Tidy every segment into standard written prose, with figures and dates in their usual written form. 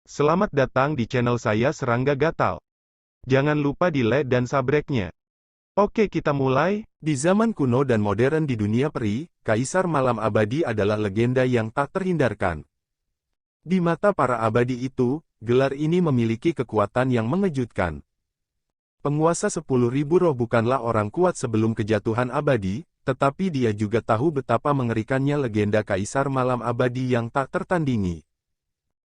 Selamat datang di channel saya Serangga Gatal. Jangan lupa di like dan subscribe-nya. Oke, kita mulai. Di zaman kuno dan modern di dunia peri, Kaisar Malam Abadi adalah legenda yang tak terhindarkan. Di mata para abadi itu, gelar ini memiliki kekuatan yang mengejutkan. Penguasa 10.000 roh bukanlah orang kuat sebelum kejatuhan abadi, tetapi dia juga tahu betapa mengerikannya legenda Kaisar Malam Abadi yang tak tertandingi.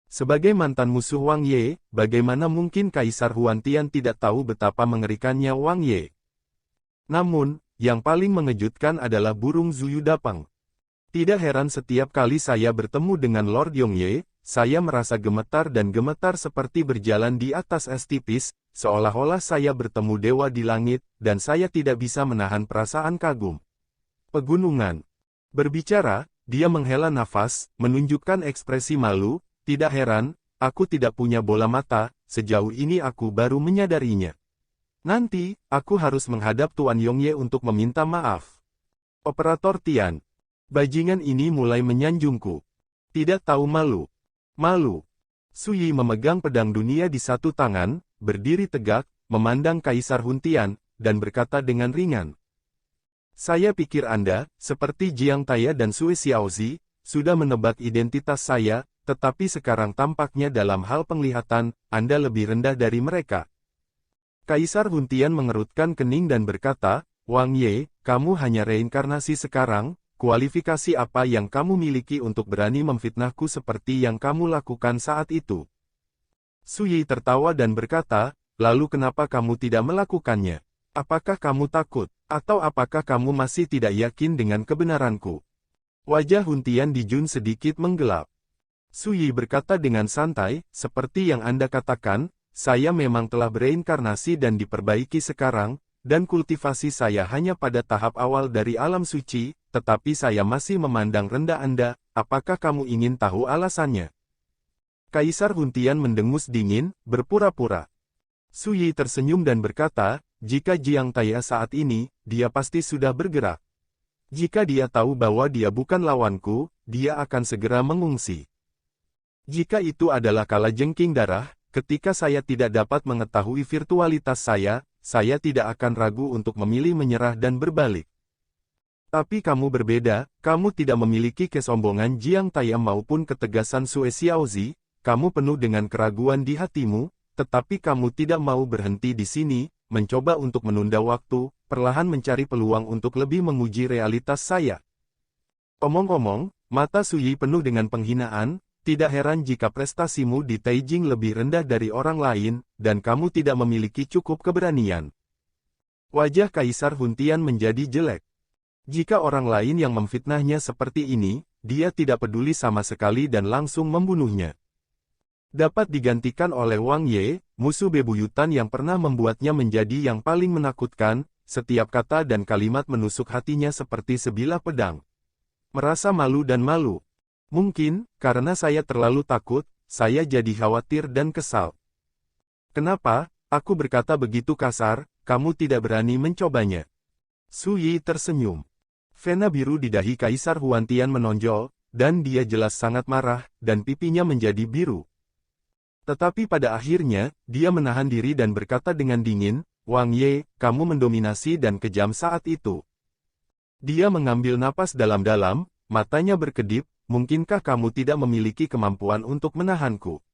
Sebagai mantan musuh Wang Ye, bagaimana mungkin Kaisar Huantian tidak tahu betapa mengerikannya Wang Ye? Namun, yang paling mengejutkan adalah burung Zuyu Dapang. Tidak heran setiap kali saya bertemu dengan Lord Yongye, saya merasa gemetar dan gemetar seperti berjalan di atas es tipis, seolah-olah saya bertemu dewa di langit, dan saya tidak bisa menahan perasaan kagum. Pegunungan. Berbicara, dia menghela nafas, menunjukkan ekspresi malu. Tidak heran, aku tidak punya bola mata, sejauh ini aku baru menyadarinya. Nanti, aku harus menghadap Tuan Yongye untuk meminta maaf. Operator Tian. Bajingan ini mulai menyanjungku. Tidak tahu malu. Malu. Suyi memegang pedang dunia di satu tangan, berdiri tegak, memandang Kaisar Huntian, dan berkata dengan ringan. Saya pikir Anda, seperti Jiang Taya dan Sui Xiaozi, sudah menebak identitas saya, tetapi sekarang tampaknya dalam hal penglihatan, Anda lebih rendah dari mereka. Kaisar Huntian mengerutkan kening dan berkata, Wang Ye, kamu hanya reinkarnasi sekarang, kualifikasi apa yang kamu miliki untuk berani memfitnahku seperti yang kamu lakukan saat itu? Suyi tertawa dan berkata, lalu kenapa kamu tidak melakukannya? Apakah kamu takut, atau apakah kamu masih tidak yakin dengan kebenaranku? Wajah Huntian di Jun sedikit menggelap. Suyi berkata dengan santai, seperti yang Anda katakan, saya memang telah bereinkarnasi dan diperbaiki sekarang, dan kultivasi saya hanya pada tahap awal dari alam suci, tetapi saya masih memandang rendah Anda, apakah kamu ingin tahu alasannya? Kaisar Huntian mendengus dingin, berpura-pura. Suyi tersenyum dan berkata, jika Jiang Taya saat ini, dia pasti sudah bergerak. Jika dia tahu bahwa dia bukan lawanku, dia akan segera mengungsi. Jika itu adalah kalajengking darah, ketika saya tidak dapat mengetahui virtualitas saya tidak akan ragu untuk memilih menyerah dan berbalik. Tapi kamu berbeda, kamu tidak memiliki kesombongan Jiang Taya maupun ketegasan Sui Xiaozi, kamu penuh dengan keraguan di hatimu, tetapi kamu tidak mau berhenti di sini, mencoba untuk menunda waktu, perlahan mencari peluang untuk lebih menguji realitas saya. Omong-omong, mata Suyi penuh dengan penghinaan. Tidak heran jika prestasimu di Taijing lebih rendah dari orang lain, dan kamu tidak memiliki cukup keberanian. Wajah Kaisar Huntian menjadi jelek. Jika orang lain yang memfitnahnya seperti ini, dia tidak peduli sama sekali dan langsung membunuhnya. Dapat digantikan oleh Wang Ye, musuh bebuyutan yang pernah membuatnya menjadi yang paling menakutkan, setiap kata dan kalimat menusuk hatinya seperti sebilah pedang. Merasa malu dan malu. Mungkin, karena saya terlalu takut, saya jadi khawatir dan kesal. Kenapa, aku berkata begitu kasar, kamu tidak berani mencobanya? Suyi tersenyum. Vena biru di dahi Kaisar Huantian menonjol, dan dia jelas sangat marah, dan pipinya menjadi biru. Tetapi pada akhirnya, dia menahan diri dan berkata dengan dingin, Wang Ye, kamu mendominasi dan kejam saat itu. Dia mengambil napas dalam-dalam, matanya berkedip, mungkinkah kamu tidak memiliki kemampuan untuk menahanku?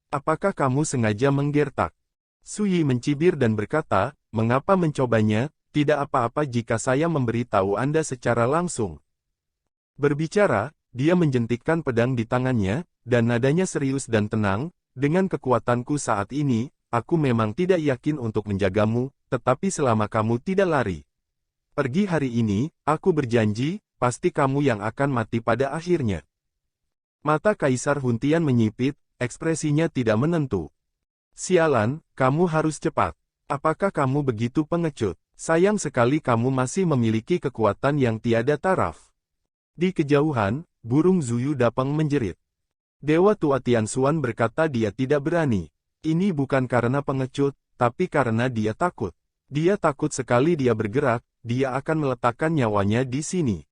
Apakah kamu sengaja menggertak? Suyi mencibir dan berkata, mengapa mencobanya, tidak apa-apa jika saya memberitahu Anda secara langsung. Berbicara, dia menjentikkan pedang di tangannya, dan nadanya serius dan tenang, dengan kekuatanku saat ini, aku memang tidak yakin untuk menjagamu, tetapi selama kamu tidak lari. Pergi hari ini, aku berjanji, pasti kamu yang akan mati pada akhirnya. Mata Kaisar Huntian menyipit, ekspresinya tidak menentu. Sialan, kamu harus cepat. Apakah kamu begitu pengecut? Sayang sekali kamu masih memiliki kekuatan yang tiada taraf. Di kejauhan, burung Zuyu Dapang menjerit. Dewa tua Tianxuan berkata dia tidak berani. Ini bukan karena pengecut, tapi karena dia takut. Dia takut sekali dia bergerak, dia akan meletakkan nyawanya di sini.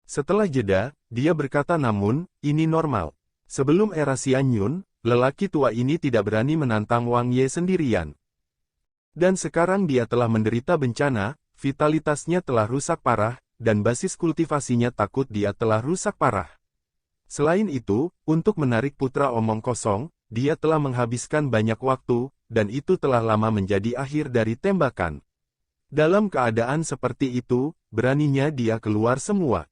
Setelah jeda, dia berkata namun, ini normal. Sebelum era Xianyun, lelaki tua ini tidak berani menantang Wang Ye sendirian. Dan sekarang dia telah menderita bencana, vitalitasnya telah rusak parah, dan basis kultivasinya takut dia telah rusak parah. Selain itu, untuk menarik putra omong kosong, dia telah menghabiskan banyak waktu, dan itu telah lama menjadi akhir dari tembakan. Dalam keadaan seperti itu, beraninya dia keluar semua.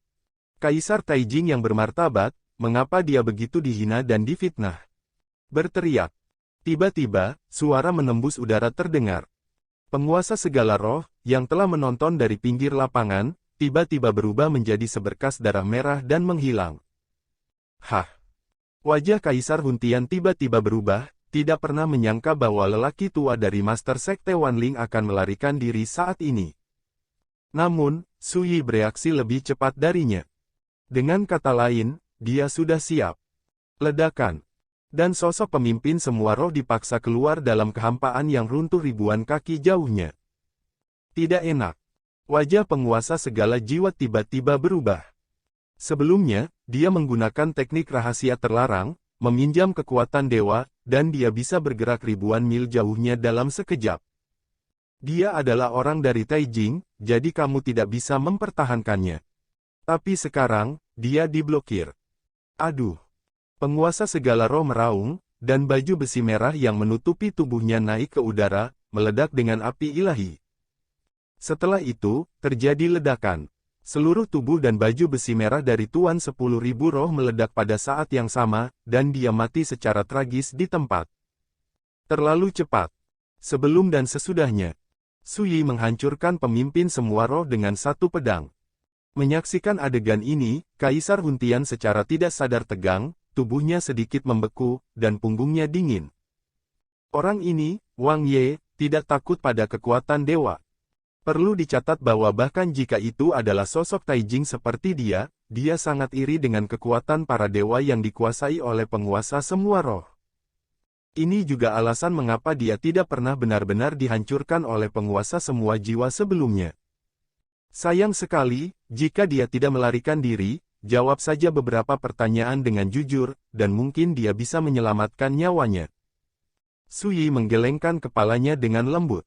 Kaisar Taijing yang bermartabat, mengapa dia begitu dihina dan difitnah? Berteriak. Tiba-tiba, suara menembus udara terdengar. Penguasa segala roh, yang telah menonton dari pinggir lapangan, tiba-tiba berubah menjadi seberkas darah merah dan menghilang. Hah! Wajah Kaisar Huntian tiba-tiba berubah, tidak pernah menyangka bahwa lelaki tua dari Master Sekte Wanling akan melarikan diri saat ini. Namun, Su Yi bereaksi lebih cepat darinya. Dengan kata lain, dia sudah siap. Ledakan. Dan sosok pemimpin semua roh dipaksa keluar dalam kehampaan yang runtuh ribuan kaki jauhnya. Tidak enak. Wajah penguasa segala jiwa tiba-tiba berubah. Sebelumnya, dia menggunakan teknik rahasia terlarang, meminjam kekuatan dewa, dan dia bisa bergerak ribuan mil jauhnya dalam sekejap. Dia adalah orang dari Taijing, jadi kamu tidak bisa mempertahankannya. Tapi sekarang, dia diblokir. Aduh! Penguasa segala roh meraung, dan baju besi merah yang menutupi tubuhnya naik ke udara, meledak dengan api ilahi. Setelah itu, terjadi ledakan. Seluruh tubuh dan baju besi merah dari Tuan 10.000 roh meledak pada saat yang sama, dan dia mati secara tragis di tempat. Terlalu cepat. Sebelum dan sesudahnya, Su Yi menghancurkan pemimpin semua roh dengan satu pedang. Menyaksikan adegan ini, Kaisar Huntian secara tidak sadar tegang, tubuhnya sedikit membeku, dan punggungnya dingin. Orang ini, Wang Ye, tidak takut pada kekuatan dewa. Perlu dicatat bahwa bahkan jika itu adalah sosok Taijing seperti dia sangat iri dengan kekuatan para dewa yang dikuasai oleh penguasa semua roh. Ini juga alasan mengapa dia tidak pernah benar-benar dihancurkan oleh penguasa semua jiwa sebelumnya. Sayang sekali, jika dia tidak melarikan diri, jawab saja beberapa pertanyaan dengan jujur, dan mungkin dia bisa menyelamatkan nyawanya. Su Yi menggelengkan kepalanya dengan lembut.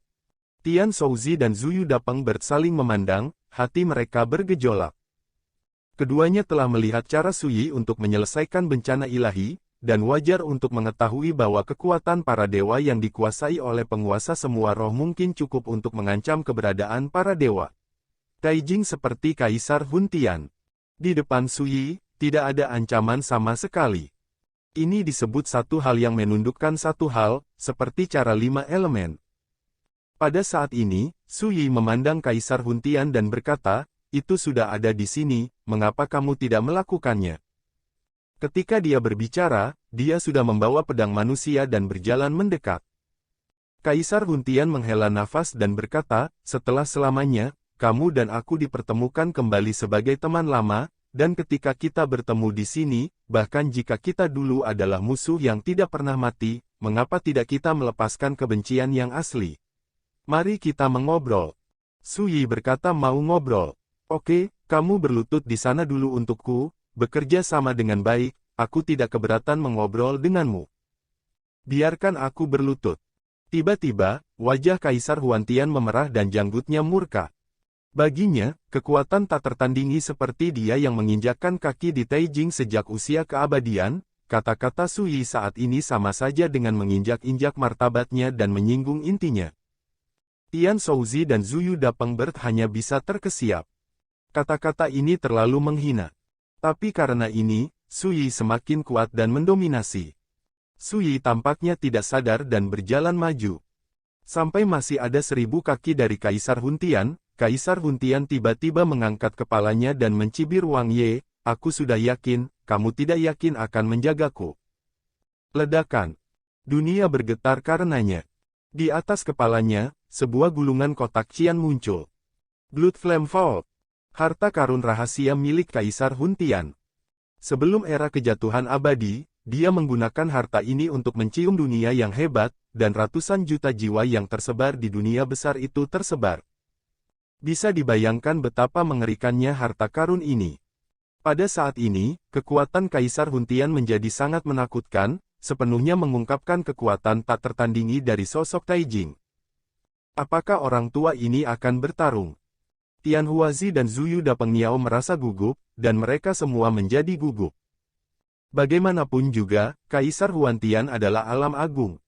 Tian Shouzi dan Zuyu Dapeng bersaling memandang, hati mereka bergejolak. Keduanya telah melihat cara Su Yi untuk menyelesaikan bencana ilahi, dan wajar untuk mengetahui bahwa kekuatan para dewa yang dikuasai oleh penguasa semua roh mungkin cukup untuk mengancam keberadaan para dewa Taijing seperti Kaisar Huntian. Di depan Su Yi, tidak ada ancaman sama sekali. Ini disebut satu hal yang menundukkan satu hal, seperti cara 5 elemen. Pada saat ini, Su Yi memandang Kaisar Huntian dan berkata, itu sudah ada di sini, mengapa kamu tidak melakukannya? Ketika dia berbicara, dia sudah membawa pedang manusia dan berjalan mendekat. Kaisar Huntian menghela nafas dan berkata, setelah selamanya, kamu dan aku dipertemukan kembali sebagai teman lama, dan ketika kita bertemu di sini, bahkan jika kita dulu adalah musuh yang tidak pernah mati, mengapa tidak kita melepaskan kebencian yang asli? Mari kita mengobrol. Su Yi berkata mau ngobrol. Oke, kamu berlutut di sana dulu untukku, bekerja sama dengan baik, aku tidak keberatan mengobrol denganmu. Biarkan aku berlutut. Tiba-tiba, wajah Kaisar Huantian memerah dan janggutnya murka. Baginya, kekuatan tak tertandingi seperti dia yang menginjakkan kaki di Taijing sejak usia keabadian, kata-kata Su Yi saat ini sama saja dengan menginjak-injak martabatnya dan menyinggung intinya. Tian Shouzi dan Zuyu Dapeng hanya bisa terkesiap. Kata-kata ini terlalu menghina. Tapi karena ini, Su Yi semakin kuat dan mendominasi. Su Yi tampaknya tidak sadar dan berjalan maju. Sampai masih ada 1000 kaki dari Kaisar Huntian, Kaisar Huntian tiba-tiba mengangkat kepalanya dan mencibir Wang Ye, aku sudah yakin, kamu tidak yakin akan menjagaku. Ledakan. Dunia bergetar karenanya. Di atas kepalanya, sebuah gulungan kotak cian muncul. Blood Flame Vault. Harta karun rahasia milik Kaisar Huntian. Sebelum era kejatuhan abadi, dia menggunakan harta ini untuk mencium dunia yang hebat, dan ratusan juta jiwa yang tersebar di dunia besar itu tersebar. Bisa dibayangkan betapa mengerikannya harta karun ini. Pada saat ini, kekuatan Kaisar Huntian menjadi sangat menakutkan, sepenuhnya mengungkapkan kekuatan tak tertandingi dari sosok Taijing. Apakah orang tua ini akan bertarung? Tian Huazi dan Zuyu Dapengniao merasa gugup, dan mereka semua menjadi gugup. Bagaimanapun juga, Kaisar Huantian adalah alam agung.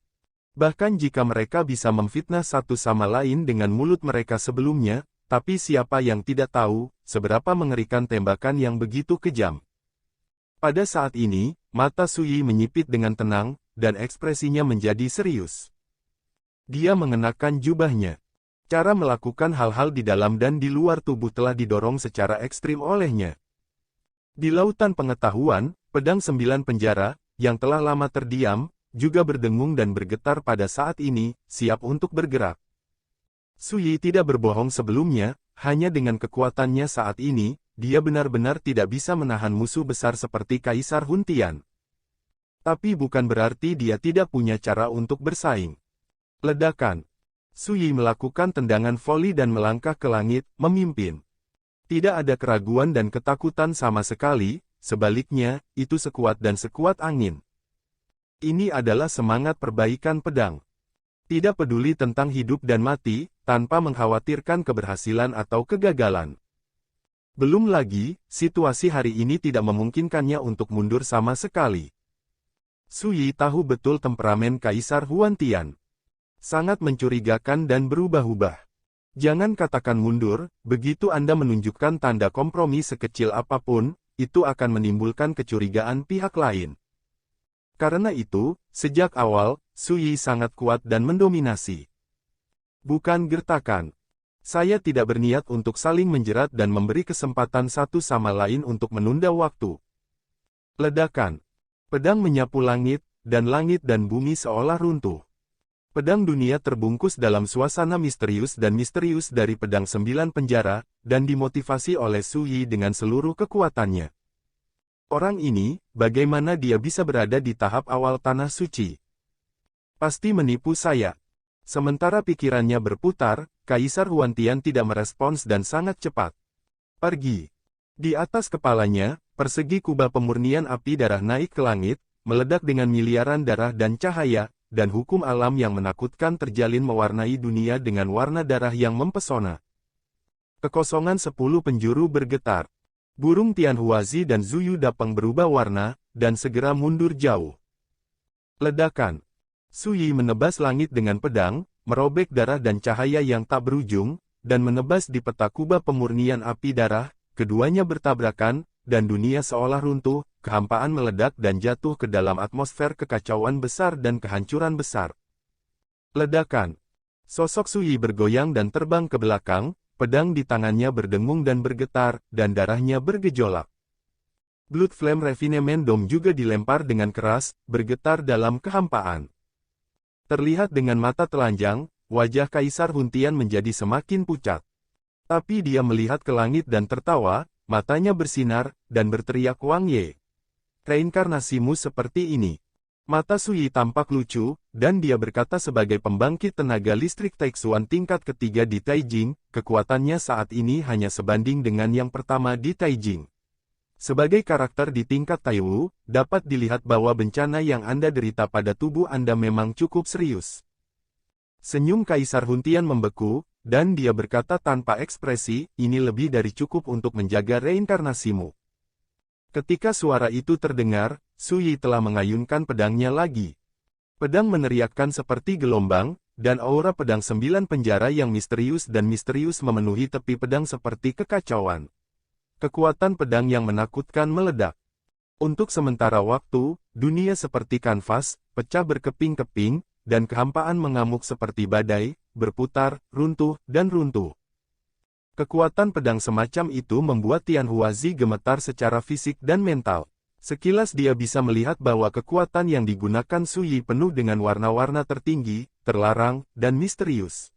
Bahkan jika mereka bisa memfitnah satu sama lain dengan mulut mereka sebelumnya, tapi siapa yang tidak tahu, seberapa mengerikan tembakan yang begitu kejam. Pada saat ini, mata Suyi menyipit dengan tenang, dan ekspresinya menjadi serius. Dia mengenakan jubahnya. Cara melakukan hal-hal di dalam dan di luar tubuh telah didorong secara ekstrim olehnya. Di lautan pengetahuan, pedang 9 penjara, yang telah lama terdiam, juga berdengung dan bergetar pada saat ini, siap untuk bergerak. Suyi tidak berbohong sebelumnya, hanya dengan kekuatannya saat ini, dia benar-benar tidak bisa menahan musuh besar seperti Kaisar Huntian. Tapi bukan berarti dia tidak punya cara untuk bersaing. Ledakan. Suyi melakukan tendangan voli dan melangkah ke langit, memimpin. Tidak ada keraguan dan ketakutan sama sekali, sebaliknya, itu sekuat dan sekuat angin. Ini adalah semangat perbaikan pedang. Tidak peduli tentang hidup dan mati, tanpa mengkhawatirkan keberhasilan atau kegagalan. Belum lagi, situasi hari ini tidak memungkinkannya untuk mundur sama sekali. Suyi tahu betul temperamen Kaisar Huantian. Sangat mencurigakan dan berubah-ubah. Jangan katakan mundur, begitu Anda menunjukkan tanda kompromi sekecil apapun, itu akan menimbulkan kecurigaan pihak lain. Karena itu, sejak awal, Suyi sangat kuat dan mendominasi. Bukan gertakan. Saya tidak berniat untuk saling menjerat dan memberi kesempatan satu sama lain untuk menunda waktu. Ledakan. Pedang menyapu langit dan bumi seolah runtuh. Pedang dunia terbungkus dalam suasana misterius dari pedang 9 penjara, dan dimotivasi oleh Suyi dengan seluruh kekuatannya. Orang ini, bagaimana dia bisa berada di tahap awal tanah suci? Pasti menipu saya. Sementara pikirannya berputar, Kaisar Huantian tidak merespons dan sangat cepat. Pergi. Di atas kepalanya, persegi kubah pemurnian api darah naik ke langit, meledak dengan miliaran darah dan cahaya, dan hukum alam yang menakutkan terjalin mewarnai dunia dengan warna darah yang mempesona. Kekosongan 10 penjuru bergetar. Burung Tian Huazi dan Zuyu Dapeng berubah warna, dan segera mundur jauh. Ledakan. Suyi menebas langit dengan pedang, merobek darah dan cahaya yang tak berujung, dan menebas di peta kubah pemurnian api darah, keduanya bertabrakan, dan dunia seolah runtuh, kehampaan meledak dan jatuh ke dalam atmosfer kekacauan besar dan kehancuran besar. Ledakan. Sosok Suyi bergoyang dan terbang ke belakang, pedang di tangannya berdengung dan bergetar, dan darahnya bergejolak. Blood Flame Refinement Dome juga dilempar dengan keras, bergetar dalam kehampaan. Terlihat dengan mata telanjang, wajah Kaisar Huntian menjadi semakin pucat. Tapi dia melihat ke langit dan tertawa, matanya bersinar, dan berteriak Wang Ye. Reinkarnasimu seperti ini. Mata Suyi tampak lucu, dan dia berkata sebagai pembangkit tenaga listrik Taixuan tingkat ketiga di Taijing, kekuatannya saat ini hanya sebanding dengan yang pertama di Taijing. Sebagai karakter di tingkat Taiwu, dapat dilihat bahwa bencana yang Anda derita pada tubuh Anda memang cukup serius. Senyum Kaisar Huntian membeku, dan dia berkata tanpa ekspresi, ini lebih dari cukup untuk menjaga reinkarnasimu. Ketika suara itu terdengar, Suyi telah mengayunkan pedangnya lagi. Pedang meneriakkan seperti gelombang, dan aura pedang 9 penjara yang misterius memenuhi tepi pedang seperti kekacauan. Kekuatan pedang yang menakutkan meledak. Untuk sementara waktu, dunia seperti kanvas, pecah berkeping-keping, dan kehampaan mengamuk seperti badai, berputar, runtuh, dan runtuh. Kekuatan pedang semacam itu membuat Tian Huazi gemetar secara fisik dan mental. Sekilas dia bisa melihat bahwa kekuatan yang digunakan Suyi penuh dengan warna-warna tertinggi, terlarang, dan misterius.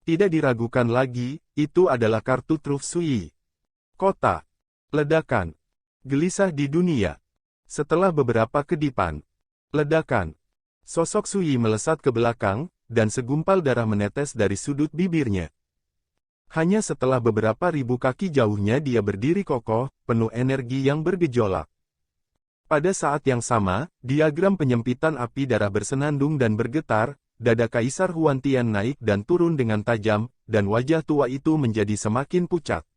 Tidak diragukan lagi, itu adalah kartu truf Suyi. Kota. Ledakan. Gelisah di dunia. Setelah beberapa kedipan. Ledakan. Sosok Suyi melesat ke belakang, dan segumpal darah menetes dari sudut bibirnya. Hanya setelah beberapa ribu kaki jauhnya dia berdiri kokoh, penuh energi yang bergejolak. Pada saat yang sama, diagram penyempitan api darah bersenandung dan bergetar, dada Kaisar Huantian naik dan turun dengan tajam, dan wajah tua itu menjadi semakin pucat.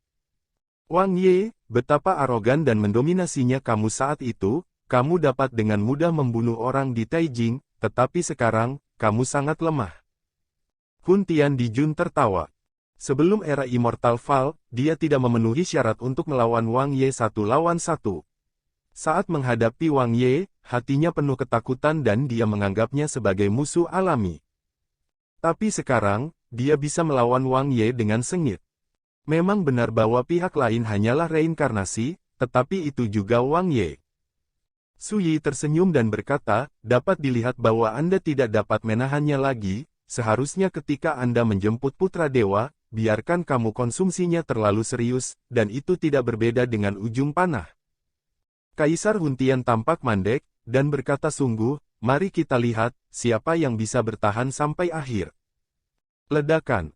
Wang Ye, betapa arogan dan mendominasinya kamu saat itu, kamu dapat dengan mudah membunuh orang di Taijing, tetapi sekarang, kamu sangat lemah. Huntian Dijun tertawa. Sebelum era Immortal Val, dia tidak memenuhi syarat untuk melawan Wang Ye 1 lawan 1. Saat menghadapi Wang Ye, hatinya penuh ketakutan dan dia menganggapnya sebagai musuh alami. Tapi sekarang, dia bisa melawan Wang Ye dengan sengit. Memang benar bahwa pihak lain hanyalah reinkarnasi, tetapi itu juga Wang Ye. Su Yi tersenyum dan berkata, dapat dilihat bahwa Anda tidak dapat menahannya lagi, seharusnya ketika Anda menjemput Putra Dewa, biarkan kamu konsumsinya terlalu serius, dan itu tidak berbeda dengan ujung panah. Kaisar Huntian tampak mandek, dan berkata sungguh, mari kita lihat, siapa yang bisa bertahan sampai akhir. Ledakan.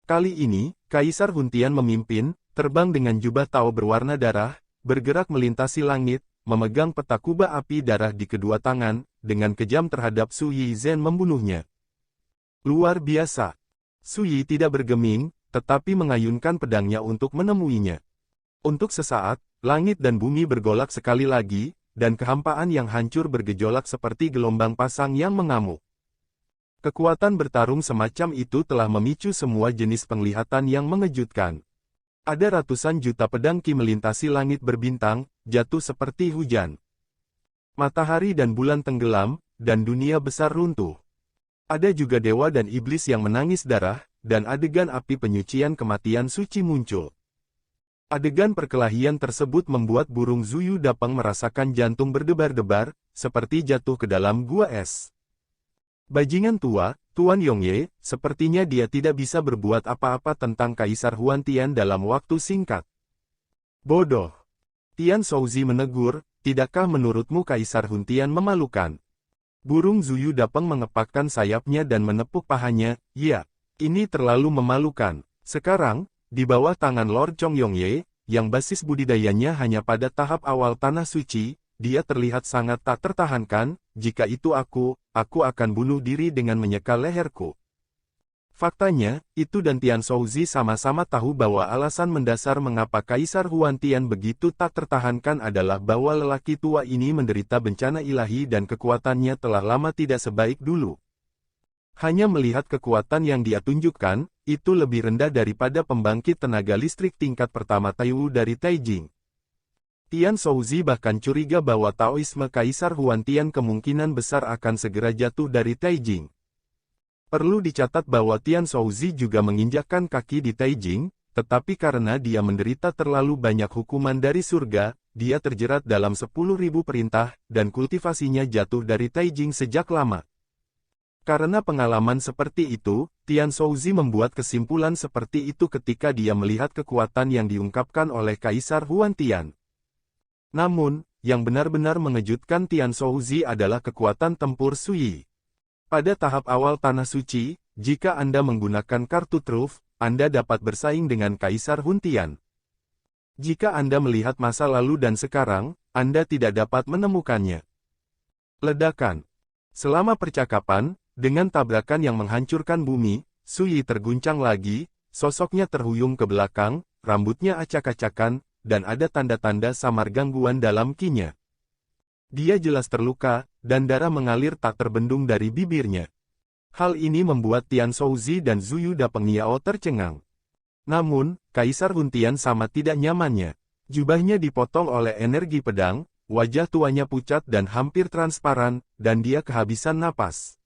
Kali ini, Kaisar Huntian memimpin, terbang dengan jubah Tao berwarna darah, bergerak melintasi langit, memegang peta kubah api darah di kedua tangan, dengan kejam terhadap Su Yi Zhen membunuhnya. Luar biasa. Su Yi tidak bergeming, tetapi mengayunkan pedangnya untuk menemuinya. Untuk sesaat, langit dan bumi bergolak sekali lagi, dan kehampaan yang hancur bergejolak seperti gelombang pasang yang mengamuk. Kekuatan bertarung semacam itu telah memicu semua jenis penglihatan yang mengejutkan. Ada ratusan juta pedang Qi melintasi langit berbintang, jatuh seperti hujan. Matahari dan bulan tenggelam, dan dunia besar runtuh. Ada juga dewa dan iblis yang menangis darah, dan adegan api penyucian kematian suci muncul. Adegan perkelahian tersebut membuat burung Zuyu Dapeng merasakan jantung berdebar-debar, seperti jatuh ke dalam gua es. Bajingan tua, Tuan Yongye, sepertinya dia tidak bisa berbuat apa-apa tentang Kaisar Huantian dalam waktu singkat. Bodoh. Tian Shouzi menegur, tidakkah menurutmu Kaisar Huntian memalukan? Burung Zuyu Dapeng mengepakkan sayapnya dan menepuk pahanya, ya, ini terlalu memalukan. Sekarang, di bawah tangan Lord Chong Yongye, yang basis budidayanya hanya pada tahap awal tanah suci, dia terlihat sangat tak tertahankan, jika itu aku akan bunuh diri dengan menyeka leherku. Faktanya, itu dan Tian Shouzi sama-sama tahu bahwa alasan mendasar mengapa Kaisar Huantian begitu tak tertahankan adalah bahwa lelaki tua ini menderita bencana ilahi dan kekuatannya telah lama tidak sebaik dulu. Hanya melihat kekuatan yang dia tunjukkan, itu lebih rendah daripada pembangkit tenaga listrik tingkat pertama Taiwu dari Taijing. Tian Shouzi bahkan curiga bahwa Taoisme Kaisar Huantian kemungkinan besar akan segera jatuh dari Taijing. Perlu dicatat bahwa Tian Shouzi juga menginjakkan kaki di Taijing, tetapi karena dia menderita terlalu banyak hukuman dari surga, dia terjerat dalam 10.000 perintah, dan kultivasinya jatuh dari Taijing sejak lama. Karena pengalaman seperti itu, Tian Shouzi membuat kesimpulan seperti itu ketika dia melihat kekuatan yang diungkapkan oleh Kaisar Huantian. Namun, yang benar-benar mengejutkan Tian Shouzi adalah kekuatan tempur Su Yi. Pada tahap awal Tanah Suci, jika Anda menggunakan kartu truf, Anda dapat bersaing dengan Kaisar Huntian. Jika Anda melihat masa lalu dan sekarang, Anda tidak dapat menemukannya. Ledakan. Selama percakapan, dengan tabrakan yang menghancurkan bumi, Su Yi terguncang lagi, sosoknya terhuyung ke belakang, rambutnya acak-acakan, dan ada tanda-tanda samar gangguan dalam Qi-nya. Dia jelas terluka, dan darah mengalir tak terbendung dari bibirnya. Hal ini membuat Tian Shouzi dan Zuyu Dapeng Niao tercengang. Namun, Kaisar Huntian sama tidak nyamannya. Jubahnya dipotong oleh energi pedang, wajah tuanya pucat dan hampir transparan, dan dia kehabisan napas.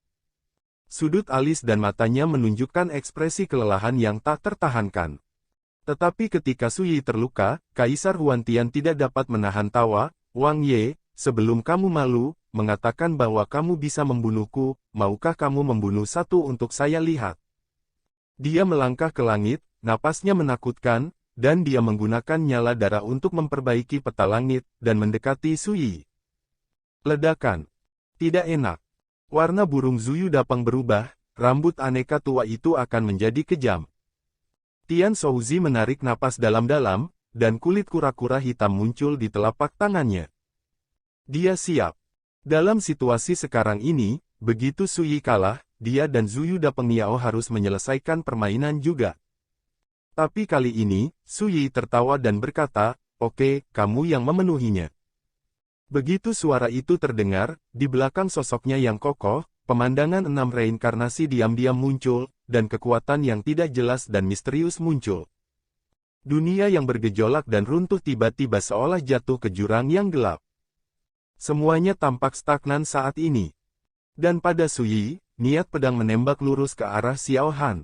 Sudut alis dan matanya menunjukkan ekspresi kelelahan yang tak tertahankan. Tetapi ketika Su Yi terluka, Kaisar Huantian tidak dapat menahan tawa. Wang Ye, sebelum kamu malu, mengatakan bahwa kamu bisa membunuhku, maukah kamu membunuh satu untuk saya lihat? Dia melangkah ke langit, napasnya menakutkan, dan dia menggunakan nyala darah untuk memperbaiki peta langit, dan mendekati Su Yi. Ledakan. Tidak enak. Warna burung Zuyu Dapeng berubah, rambut aneka tua itu akan menjadi kejam. Tian Shouzi menarik napas dalam-dalam, dan kulit kura-kura hitam muncul di telapak tangannya. Dia siap. Dalam situasi sekarang ini, begitu Suyi kalah, dia dan Zuyu Dapengiao harus menyelesaikan permainan juga. Tapi kali ini, Suyi tertawa dan berkata, "Oke, kamu yang memenuhinya." Begitu suara itu terdengar, di belakang sosoknya yang kokoh, pemandangan 6 reinkarnasi diam-diam muncul, dan kekuatan yang tidak jelas dan misterius muncul. Dunia yang bergejolak dan runtuh tiba-tiba seolah jatuh ke jurang yang gelap. Semuanya tampak stagnan saat ini. Dan pada Suyi, niat pedang menembak lurus ke arah Xiao Han.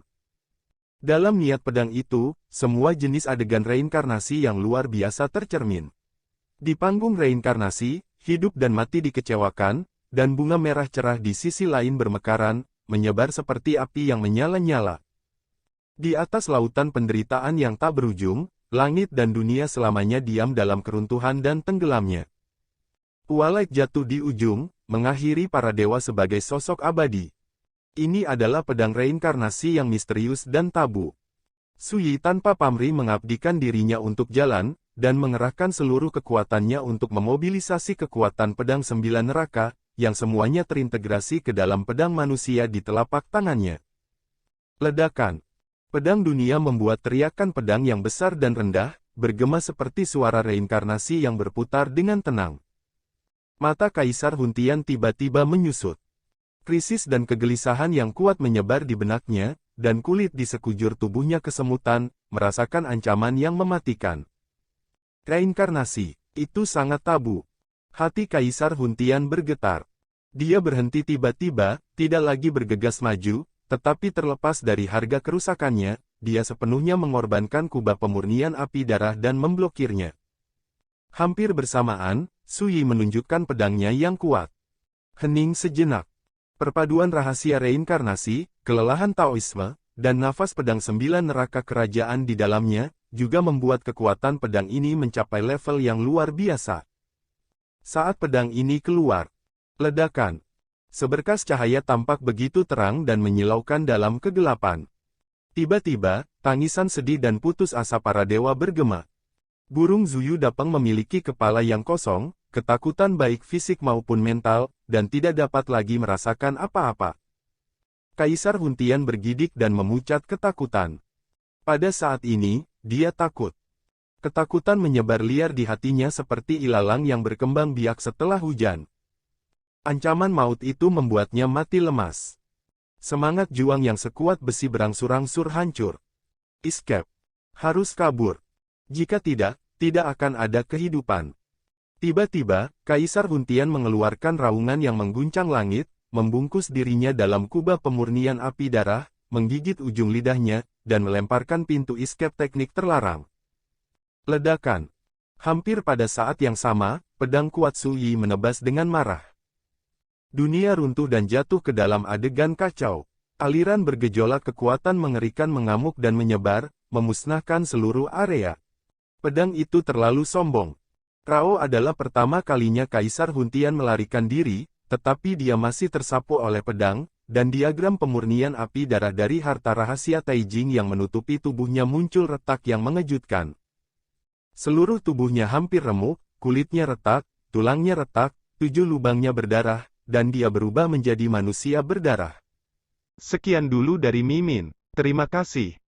Dalam niat pedang itu, semua jenis adegan reinkarnasi yang luar biasa tercermin. Di panggung reinkarnasi, hidup dan mati dikecewakan, dan bunga merah cerah di sisi lain bermekaran, menyebar seperti api yang menyala-nyala. Di atas lautan penderitaan yang tak berujung, langit dan dunia selamanya diam dalam keruntuhan dan tenggelamnya. Twilight jatuh di ujung, mengakhiri para dewa sebagai sosok abadi. Ini adalah pedang reinkarnasi yang misterius dan tabu. Suyi tanpa pamrih mengabdikan dirinya untuk jalan, dan mengerahkan seluruh kekuatannya untuk memobilisasi kekuatan pedang 9 neraka, yang semuanya terintegrasi ke dalam pedang manusia di telapak tangannya. Ledakan. Pedang dunia membuat teriakan pedang yang besar dan rendah, bergema seperti suara reinkarnasi yang berputar dengan tenang. Mata Kaisar Huntian tiba-tiba menyusut. Krisis dan kegelisahan yang kuat menyebar di benaknya, dan kulit di sekujur tubuhnya kesemutan, merasakan ancaman yang mematikan. Reinkarnasi, itu sangat tabu. Hati Kaisar Huntian bergetar. Dia berhenti tiba-tiba, tidak lagi bergegas maju, tetapi terlepas dari harga kerusakannya, dia sepenuhnya mengorbankan kubah pemurnian api darah dan memblokirnya. Hampir bersamaan, Suyi menunjukkan pedangnya yang kuat. Hening sejenak. Perpaduan rahasia reinkarnasi, kelelahan Taoisme, dan nafas pedang 9 neraka kerajaan di dalamnya, juga membuat kekuatan pedang ini mencapai level yang luar biasa. Saat pedang ini keluar, ledakan. Seberkas cahaya tampak begitu terang dan menyilaukan dalam kegelapan. Tiba-tiba, tangisan sedih dan putus asa para dewa bergema. Burung Zuyu Dapeng memiliki kepala yang kosong, ketakutan baik fisik maupun mental, dan tidak dapat lagi merasakan apa-apa. Kaisar Huntian bergidik dan memucat ketakutan. Pada saat ini, dia takut. Ketakutan menyebar liar di hatinya seperti ilalang yang berkembang biak setelah hujan. Ancaman maut itu membuatnya mati lemas. Semangat juang yang sekuat besi berangsur-angsur hancur. Escape. Harus kabur. Jika tidak akan ada kehidupan. Tiba-tiba, Kaisar Huntian mengeluarkan raungan yang mengguncang langit, membungkus dirinya dalam kubah pemurnian api darah, menggigit ujung lidahnya, dan melemparkan pintu escape teknik terlarang. Ledakan. Hampir pada saat yang sama, pedang kuat Suyi menebas dengan marah. Dunia runtuh dan jatuh ke dalam adegan kacau. Aliran bergejolak kekuatan mengerikan mengamuk dan menyebar, memusnahkan seluruh area. Pedang itu terlalu sombong. Rao adalah pertama kalinya Kaisar Huntian melarikan diri, tetapi dia masih tersapu oleh pedang, dan diagram pemurnian api darah dari harta rahasia Taijing yang menutupi tubuhnya muncul retak yang mengejutkan. Seluruh tubuhnya hampir remuk, kulitnya retak, tulangnya retak, 7 lubangnya berdarah, dan dia berubah menjadi manusia berdarah. Sekian dulu dari Mimin. Terima kasih.